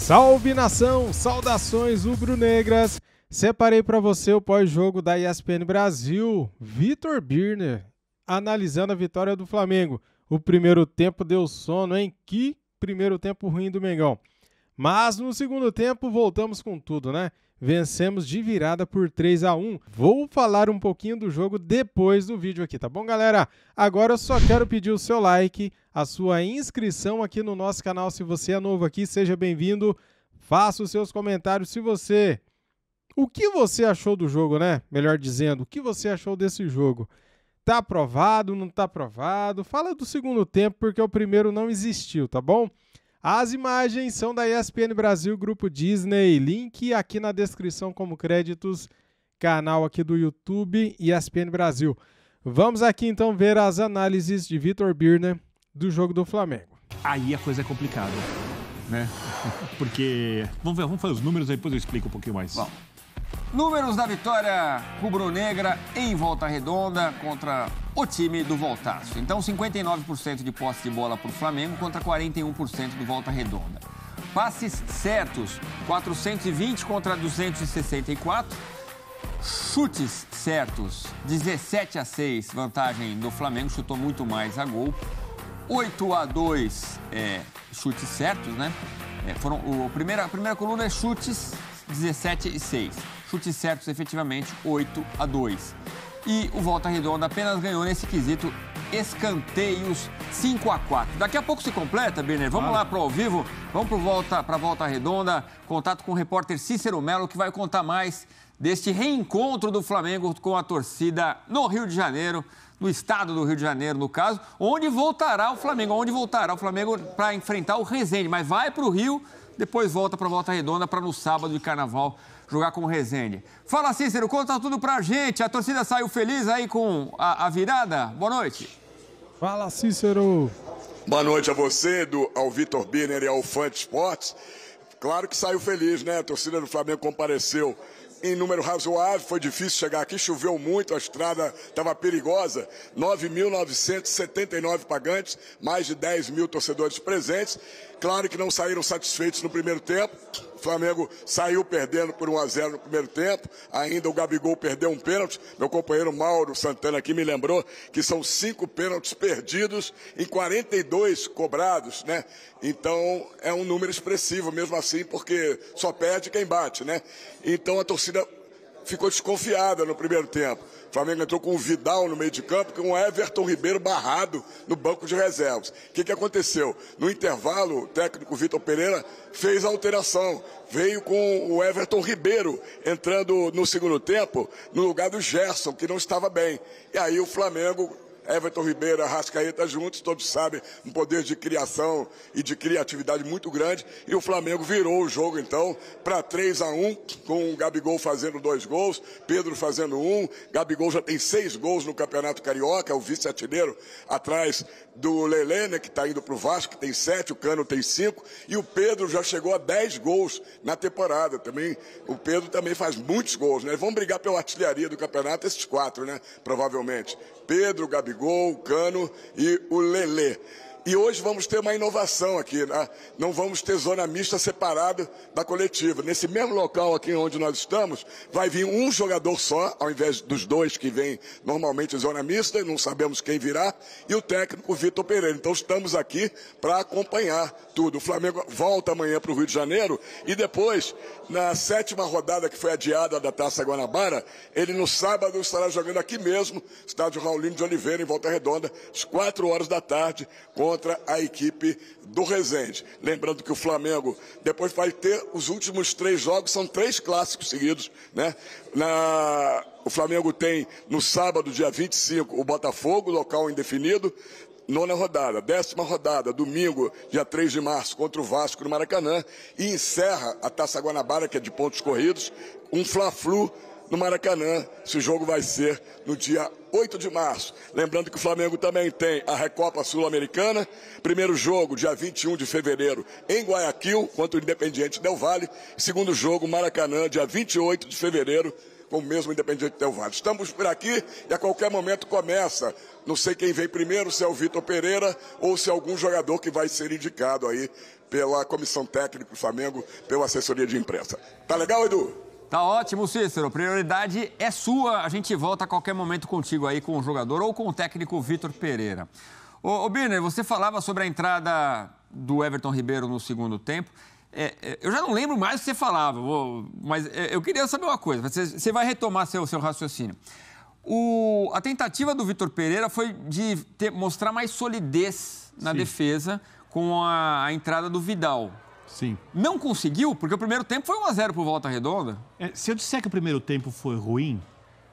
Salve nação, saudações rubro-negras. Separei para você o pós-jogo da ESPN Brasil. Vitor Birner analisando a vitória do Flamengo. O primeiro tempo deu sono, hein? Que primeiro tempo ruim do Mengão. Mas no segundo tempo voltamos com tudo, né? Vencemos de virada por 3-1. Vou falar um pouquinho do jogo depois do vídeo aqui, tá bom, galera? Agora eu só quero pedir o seu like, a sua inscrição aqui no nosso canal. Se você é novo aqui, seja bem-vindo. Faça os seus comentários O que você achou do jogo, né? Melhor dizendo, o que você achou desse jogo? Tá aprovado, não tá aprovado? Fala do segundo tempo, porque o primeiro não existiu, tá bom? As imagens são da ESPN Brasil, Grupo Disney, link aqui na descrição como créditos, canal aqui do YouTube, ESPN Brasil. Vamos aqui então ver as análises de Vitor Birner do jogo do Flamengo. Aí a coisa é complicada, né? Porque, vamos fazer os números, aí depois eu explico um pouquinho mais. Bom, números da vitória rubro-negra em Volta Redonda contra o time do Voltaço. Então, 59% de posse de bola para o Flamengo contra 41% do Volta Redonda. Passes certos, 420 contra 264. Chutes certos, 17-6, vantagem do Flamengo, chutou muito mais a gol. 8-2 chutes certos, né? A primeira coluna é chutes, 17-6. Chutes certos, efetivamente, 8-2. E o Volta Redonda apenas ganhou nesse quesito escanteios 5-4. Daqui a pouco se completa, Birner. Vamos lá para o ao vivo. Vamos para a Volta Redonda. Contato com o repórter Cícero Melo, que vai contar mais deste reencontro do Flamengo com a torcida no Rio de Janeiro, no estado do Rio de Janeiro, no caso, onde voltará o Flamengo. Onde voltará o Flamengo para enfrentar o Resende. Mas vai para o Rio, depois volta para a Volta Redonda para no sábado de Carnaval jogar com o Resende. Fala, Cícero, conta tudo pra gente. A torcida saiu feliz aí com a virada? Boa noite. Fala, Cícero. Boa noite a você, ao Vitor Birner e ao Fã de Esportes. Claro que saiu feliz, né? A torcida do Flamengo compareceu em número razoável, foi difícil chegar aqui, choveu muito, a estrada estava perigosa, 9.979 pagantes, mais de 10 mil torcedores presentes. Claro que não saíram satisfeitos no primeiro tempo, o Flamengo saiu perdendo por 1-0 no primeiro tempo, ainda o Gabigol perdeu um pênalti. Meu companheiro Mauro Santana aqui me lembrou que são 5 pênaltis perdidos em 42 cobrados, né? Então é um número expressivo mesmo assim, porque só perde quem bate, né? Então a torcida ficou desconfiada no primeiro tempo. O Flamengo entrou com o Vidal no meio de campo, com o Everton Ribeiro barrado no banco de reservas. O que aconteceu? No intervalo, o técnico Vitor Pereira fez a alteração. Veio com o Everton Ribeiro entrando no segundo tempo, no lugar do Gerson, que não estava bem. E aí o Flamengo, Everton Ribeiro e Arrascaeta juntos, todos sabem, um poder de criação e de criatividade muito grande. E o Flamengo virou o jogo, então, para 3-1, com o Gabigol fazendo 2 gols, Pedro fazendo 1. Gabigol já tem 6 gols no Campeonato Carioca, é o vice-artilheiro, atrás do Lelê, né, que está indo para o Vasco, que tem 7, o Cano tem 5. E o Pedro já chegou a 10 gols na temporada. Também, o Pedro também faz muitos gols, né? Vão brigar pela artilharia do campeonato, esses 4, né? Provavelmente. Pedro, Gabigol, Cano e o Lelê. E hoje vamos ter uma inovação aqui, né? Não vamos ter zona mista separada da coletiva. Nesse mesmo local aqui onde nós estamos, vai vir um jogador só, ao invés dos 2 que vêm normalmente em zona mista, não sabemos quem virá, e o técnico Vitor Pereira. Então estamos aqui para acompanhar tudo. O Flamengo volta amanhã para o Rio de Janeiro e depois, na 7ª rodada que foi adiada da Taça Guanabara, ele no sábado estará jogando aqui mesmo, estádio Raulino de Oliveira, em Volta Redonda, às 4h da tarde, contra a equipe do Resende. Lembrando que o Flamengo depois vai ter os últimos 3 jogos, são 3 clássicos seguidos, né? O Flamengo tem no sábado, dia 25, o Botafogo, local indefinido, 9ª rodada, 10ª rodada, domingo, dia 3 de março, contra o Vasco no Maracanã, e encerra a Taça Guanabara, que é de pontos corridos, um Fla-Flu no Maracanã. Esse jogo vai ser no dia 8 de março. Lembrando que o Flamengo também tem a Recopa Sul-Americana. Primeiro jogo, dia 21 de fevereiro, em Guayaquil, contra o Independiente Del Valle. Segundo jogo, Maracanã, dia 28 de fevereiro, com o mesmo Independiente Del Valle. Estamos por aqui e a qualquer momento começa. Não sei quem vem primeiro, se é o Vitor Pereira ou se é algum jogador que vai ser indicado aí pela comissão técnica do Flamengo, pela assessoria de imprensa. Tá legal, Edu? Tá ótimo, Cícero. Prioridade é sua. A gente volta a qualquer momento contigo aí com o jogador ou com o técnico Vitor Pereira. Ô Birner, você falava sobre a entrada do Everton Ribeiro no segundo tempo. Eu já não lembro mais o que você falava, mas eu queria saber uma coisa. Você vai retomar seu raciocínio. A tentativa do Vitor Pereira foi de mostrar mais solidez na defesa com a entrada do Vidal. Sim. Não conseguiu, porque o primeiro tempo foi 1-0 pro Volta Redonda. Se eu disser que o primeiro tempo foi ruim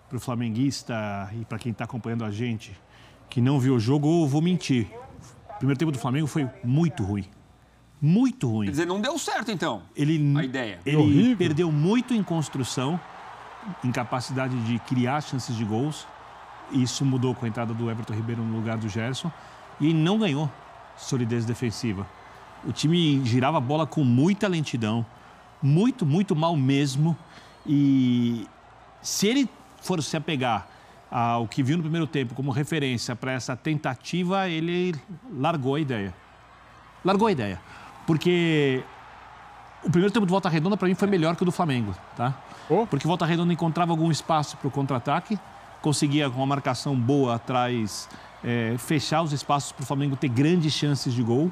para o flamenguista e para quem está acompanhando a gente, que não viu o jogo, eu vou mentir. O primeiro tempo do Flamengo foi muito ruim. Muito ruim. Quer dizer, não deu certo, então, a ideia. Ele perdeu muito em construção, em capacidade de criar chances de gols. Isso mudou com a entrada do Everton Ribeiro no lugar do Gerson. E ele não ganhou solidez defensiva. O time girava a bola com muita lentidão, muito, muito mal mesmo. E se ele for se apegar ao que viu no primeiro tempo como referência para essa tentativa, ele largou a ideia. Largou a ideia. Porque o primeiro tempo do Volta Redonda, para mim, foi melhor que o do Flamengo, tá? Porque o Volta Redonda encontrava algum espaço para o contra-ataque, conseguia, com uma marcação boa atrás, fechar os espaços para o Flamengo ter grandes chances de gol.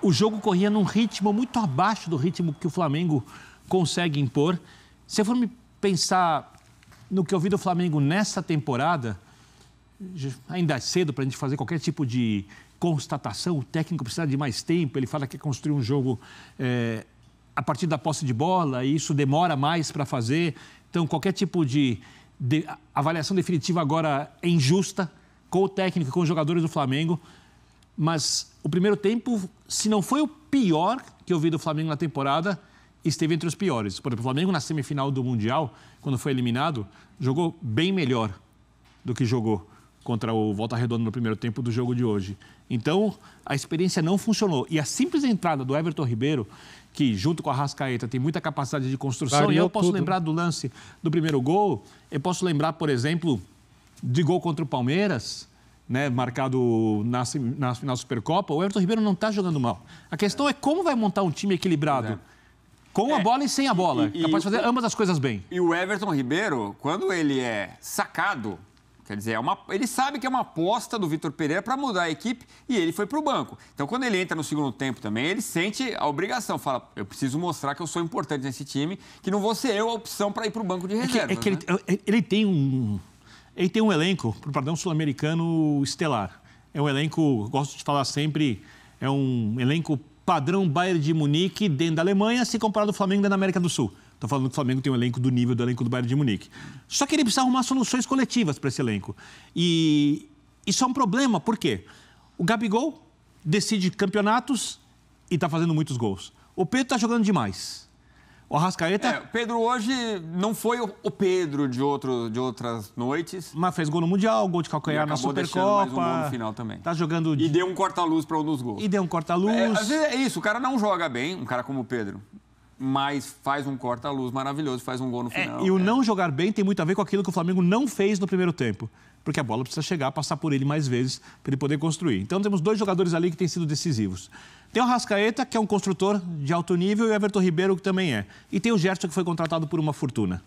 O jogo corria num ritmo muito abaixo do ritmo que o Flamengo consegue impor. Se eu for me pensar no que eu vi do Flamengo nessa temporada, ainda é cedo para a gente fazer qualquer tipo de constatação. O técnico precisa de mais tempo, ele fala que quer construir um jogo a partir da posse de bola, e isso demora mais para fazer. Então, qualquer tipo de avaliação definitiva agora é injusta com o técnico e com os jogadores do Flamengo. Mas o primeiro tempo, se não foi o pior que eu vi do Flamengo na temporada, esteve entre os piores. Por exemplo, o Flamengo na semifinal do Mundial, quando foi eliminado, jogou bem melhor do que jogou contra o Volta Redonda no primeiro tempo do jogo de hoje. Então, a experiência não funcionou. E a simples entrada do Everton Ribeiro, que junto com a Arrascaeta tem muita capacidade de construção, e eu posso lembrar do lance do primeiro gol, eu posso lembrar, por exemplo, de gol contra o Palmeiras, né, marcado na final da Supercopa. O Everton Ribeiro não está jogando mal. A questão é como vai montar um time equilibrado, com a bola e sem a bola, capaz de fazer ambas as coisas bem. E o Everton Ribeiro, quando ele é sacado, quer dizer, ele sabe que é uma aposta do Vitor Pereira para mudar a equipe, e ele foi para o banco. Então, quando ele entra no segundo tempo também, ele sente a obrigação. Fala, eu preciso mostrar que eu sou importante nesse time, que não vou ser eu a opção para ir para o banco de reservas. Ele tem um elenco para o padrão sul-americano estelar. É um elenco, gosto de falar sempre, é um elenco padrão Bayern de Munique dentro da Alemanha, se comparado ao Flamengo dentro da América do Sul. Estou falando que o Flamengo tem um elenco do nível do elenco do Bayern de Munique. Só que ele precisa arrumar soluções coletivas para esse elenco. E isso é um problema, por quê? O Gabigol decide campeonatos e está fazendo muitos gols. O Pedro está jogando demais. O Arrascaeta... O Pedro hoje não foi o Pedro de outras noites. Mas fez gol no Mundial, gol de calcanhar na Supercopa. Mais um gol no final também. Tá jogando... E deu um corta-luz para um dos gols. Às vezes é isso, o cara não joga bem, um cara como o Pedro, mas faz um corta-luz maravilhoso, faz um gol no final. E o não jogar bem tem muito a ver com aquilo que o Flamengo não fez no primeiro tempo. Porque a bola precisa chegar, passar por ele mais vezes para ele poder construir. Então temos dois jogadores ali que têm sido decisivos. Tem o Arrascaeta, que é um construtor de alto nível, e o Everton Ribeiro, que também é. E tem o Gerson, que foi contratado por uma fortuna.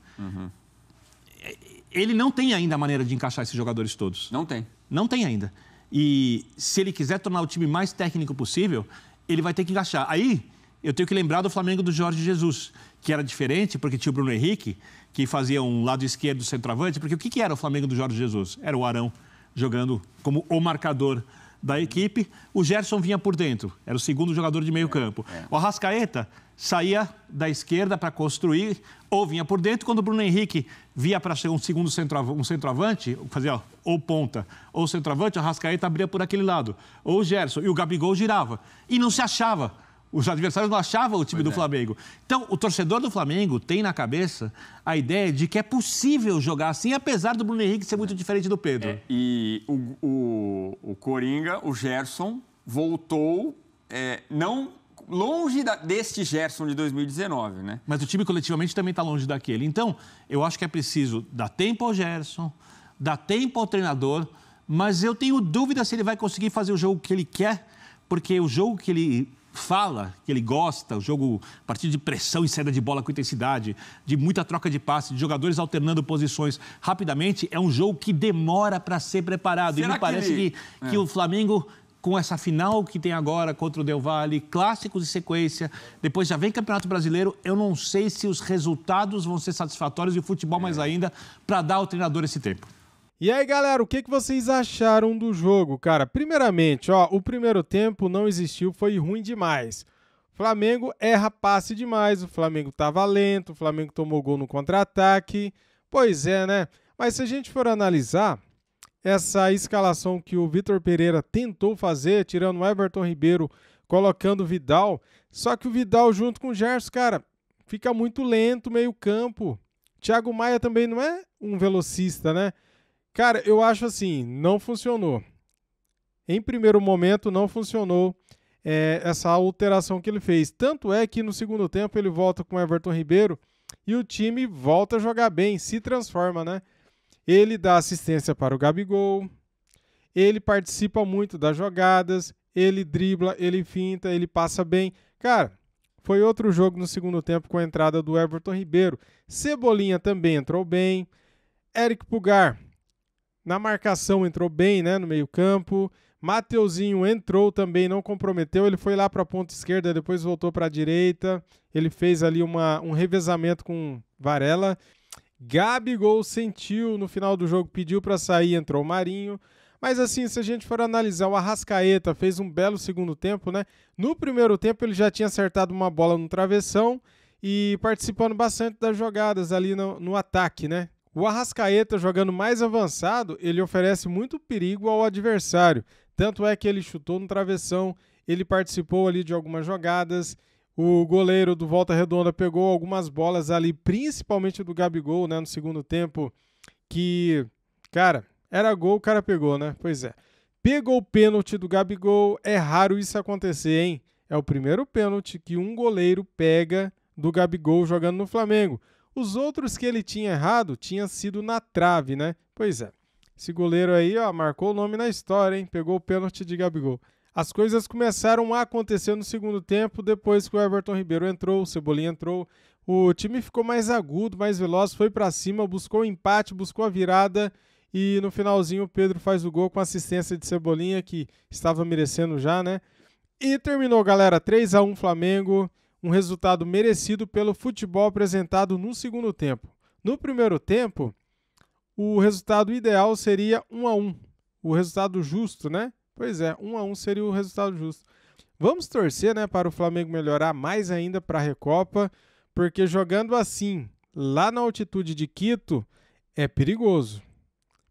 Ele não tem ainda a maneira de encaixar esses jogadores todos. Não tem. Não tem ainda. E se ele quiser tornar o time mais técnico possível, ele vai ter que encaixar. Aí, eu tenho que lembrar do Flamengo do Jorge Jesus, que era diferente, porque tinha o Bruno Henrique, que fazia um lado esquerdo do centroavante. Porque o que era o Flamengo do Jorge Jesus? Era o Arão jogando como o marcador da equipe. O Gerson vinha por dentro, era o segundo jogador de meio campo. O Arrascaeta saía da esquerda para construir, ou vinha por dentro. Quando o Bruno Henrique via para ser um segundo centroavante, fazia ou ponta ou centroavante, o Arrascaeta abria por aquele lado. Ou o Gerson, e o Gabigol girava. E não se achava. Os adversários não achavam o time do Flamengo. Então, o torcedor do Flamengo tem na cabeça a ideia de que é possível jogar assim, apesar do Bruno Henrique ser muito diferente do Pedro. E o Coringa, o Gerson, voltou não longe deste Gerson de 2019, né? Mas o time coletivamente também está longe daquele. Então, eu acho que é preciso dar tempo ao Gerson, dar tempo ao treinador, mas eu tenho dúvida se ele vai conseguir fazer o jogo que ele quer, porque o jogo que ele fala, que ele gosta, o jogo a partir de pressão e saída de bola com intensidade, de muita troca de passe, de jogadores alternando posições rapidamente, é um jogo que demora para ser preparado. Será e me parece que o Flamengo, com essa final que tem agora contra o Del Valle, clássicos de sequência, depois já vem Campeonato Brasileiro, eu não sei se os resultados vão ser satisfatórios e o futebol mais ainda, para dar ao treinador esse tempo. E aí, galera, o que vocês acharam do jogo, cara? Primeiramente, ó, o primeiro tempo não existiu, foi ruim demais. O Flamengo erra passe demais, o Flamengo tava lento, o Flamengo tomou gol no contra-ataque. Pois é, né? Mas se a gente for analisar essa escalação que o Vitor Pereira tentou fazer, tirando o Everton Ribeiro, colocando o Vidal, só que o Vidal junto com o Gerson, cara, fica muito lento meio campo. Thiago Maia também não é um velocista, né? Cara, eu acho assim, não funcionou. Em primeiro momento, não funcionou essa alteração que ele fez. Tanto é que no segundo tempo ele volta com o Everton Ribeiro e o time volta a jogar bem, se transforma, né? Ele dá assistência para o Gabigol, ele participa muito das jogadas, ele dribla, ele finta, ele passa bem. Cara, foi outro jogo no segundo tempo com a entrada do Everton Ribeiro. Cebolinha também entrou bem. Eric Pulgar na marcação entrou bem, né, no meio-campo. Mateuzinho entrou também, não comprometeu. Ele foi lá para a ponta esquerda, depois voltou para a direita. Ele fez ali um revezamento com Varela. Gabigol sentiu no final do jogo, pediu para sair, entrou o Marinho. Mas assim, se a gente for analisar, o Arrascaeta fez um belo segundo tempo, né? No primeiro tempo ele já tinha acertado uma bola no travessão e participando bastante das jogadas ali no ataque, né? O Arrascaeta, jogando mais avançado, ele oferece muito perigo ao adversário. Tanto é que ele chutou no travessão, ele participou ali de algumas jogadas. O goleiro do Volta Redonda pegou algumas bolas ali, principalmente do Gabigol, né, no segundo tempo, que, cara, era gol, o cara pegou, né? Pois é. Pegou o pênalti do Gabigol, é raro isso acontecer, hein? É o primeiro pênalti que um goleiro pega do Gabigol jogando no Flamengo. Os outros que ele tinha errado tinha sido na trave, né? Pois é. Esse goleiro aí, ó, marcou o nome na história, hein? Pegou o pênalti de Gabigol. As coisas começaram a acontecer no segundo tempo, depois que o Everton Ribeiro entrou, o Cebolinha entrou. O time ficou mais agudo, mais veloz, foi pra cima, buscou o empate, buscou a virada e no finalzinho o Pedro faz o gol com assistência de Cebolinha, que estava merecendo já, né? E terminou, galera, 3-1 Flamengo. Um resultado merecido pelo futebol apresentado no segundo tempo. No primeiro tempo, o resultado ideal seria 1-1. O resultado justo, né? Pois é, 1-1 seria o resultado justo. Vamos torcer, né, para o Flamengo melhorar mais ainda para a Recopa, porque jogando assim, lá na altitude de Quito, é perigoso.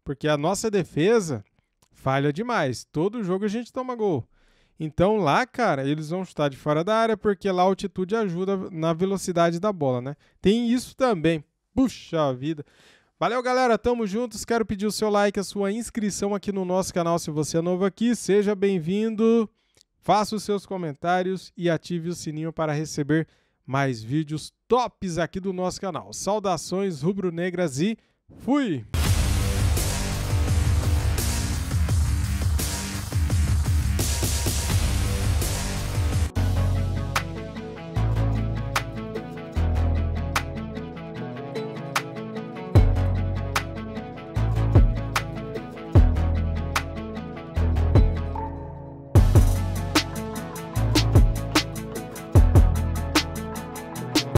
Porque a nossa defesa falha demais. Todo jogo a gente toma gol. Então lá, cara, eles vão chutar de fora da área porque lá a altitude ajuda na velocidade da bola, né? Tem isso também. Puxa vida. Valeu, galera. Tamo juntos. Quero pedir o seu like, a sua inscrição aqui no nosso canal se você é novo aqui. Seja bem-vindo. Faça os seus comentários e ative o sininho para receber mais vídeos tops aqui do nosso canal. Saudações rubro-negras e fui!